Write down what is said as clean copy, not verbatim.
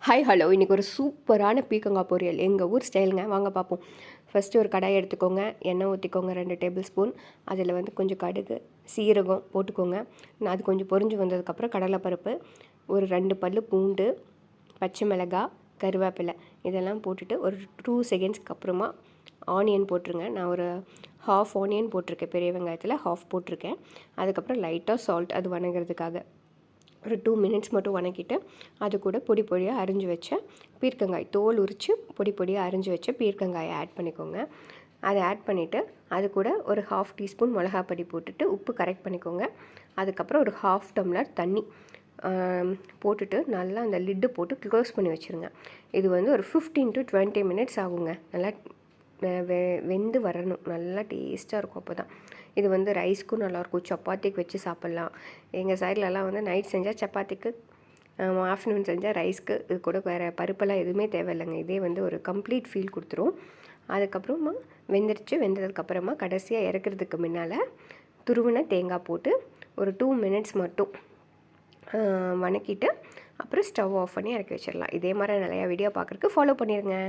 Hi hello இன்றைக்கி ஒரு சூப்பரான பீர்க்கங்காய் பொரியல் எங்கள் ஊர் ஸ்டைலுங்க. வாங்க பார்ப்போம். ஃபஸ்ட்டு ஒரு கடாய் எடுத்துக்கோங்க, எண்ணெய் ஊற்றிக்கோங்க 2 டேபிள் ஸ்பூன். அதில் கொஞ்சம் கடுகு சீரகம் போட்டுக்கோங்க. அது கொஞ்சம் பொரிஞ்சு வந்ததுக்கப்புறம் கடலைப்பருப்பு, ஒரு 2 பல் பூண்டு, பச்சை மிளகாய், கருவேப்பிலை இதெல்லாம் போட்டுட்டு ஒரு 2 செகண்ட்ஸ்க்கு அப்புறமா ஆனியன் போட்டுருங்க. நான் ஒரு ஹாஃப் ஆனியன் போட்டிருக்கேன், பெரிய வெங்காயத்தில் ஹாஃப் போட்டிருக்கேன். அதுக்கப்புறம் லைட்டாக சால்ட் அது வணங்குறதுக்காக ஒரு 2 மினிட்ஸ் மட்டும் வணக்கிட்டு அது கூட பொடி பொடியாக அரிஞ்சு வச்ச பீர்க்கங்காய் தோல் உரித்து பொடி பொடியாக அரிஞ்சு வச்ச பீர்க்கங்காயை ஆட் பண்ணிக்கோங்க. அதை ஆட் பண்ணிவிட்டு அது கூட ஒரு ½ டீஸ்பூன் மிளகாப்பொடி போட்டுட்டு உப்பு கரெக்ட் பண்ணிக்கோங்க. அதுக்கப்புறம் ஒரு ½ டம்ளர் தண்ணி போட்டுட்டு நல்லா அந்த லிட்டு போட்டு க்ளோஸ் பண்ணி வச்சுருங்க. இது ஒரு 15 to 20 மினிட்ஸ் ஆகுங்க. நல்லா வெந்து வரணும், நல்லா டேஸ்ட்டாக இருக்கும். அப்போ தான் இது ரைஸ்க்கும் நல்லாயிருக்கும், சப்பாத்திக்கு வச்சு சாப்பிட்லாம். எங்கள் சைட்லலாம் நைட் செஞ்சால் சப்பாத்திக்கு, ஆஃப்டர்நூன் செஞ்சால் ரைஸ்க்கு. இது கூட வேறு பருப்பெல்லாம் எதுவுமே தேவையில்லைங்க. இதே ஒரு கம்ப்ளீட் ஃபீல் கொடுத்துரும். அதுக்கப்புறமா வெந்ததுக்கப்புறமா கடைசியாக இறக்குறதுக்கு முன்னால் துருவின தேங்காய் போட்டு ஒரு 2 மினிட்ஸ் மட்டும் வணக்கிட்டு அப்புறம் ஸ்டவ் ஆஃப் பண்ணி இறக்கி வச்சிடலாம். இதே மாதிரி நிறையா வீடியோ பார்க்குறதுக்கு ஃபாலோ பண்ணிடுங்க.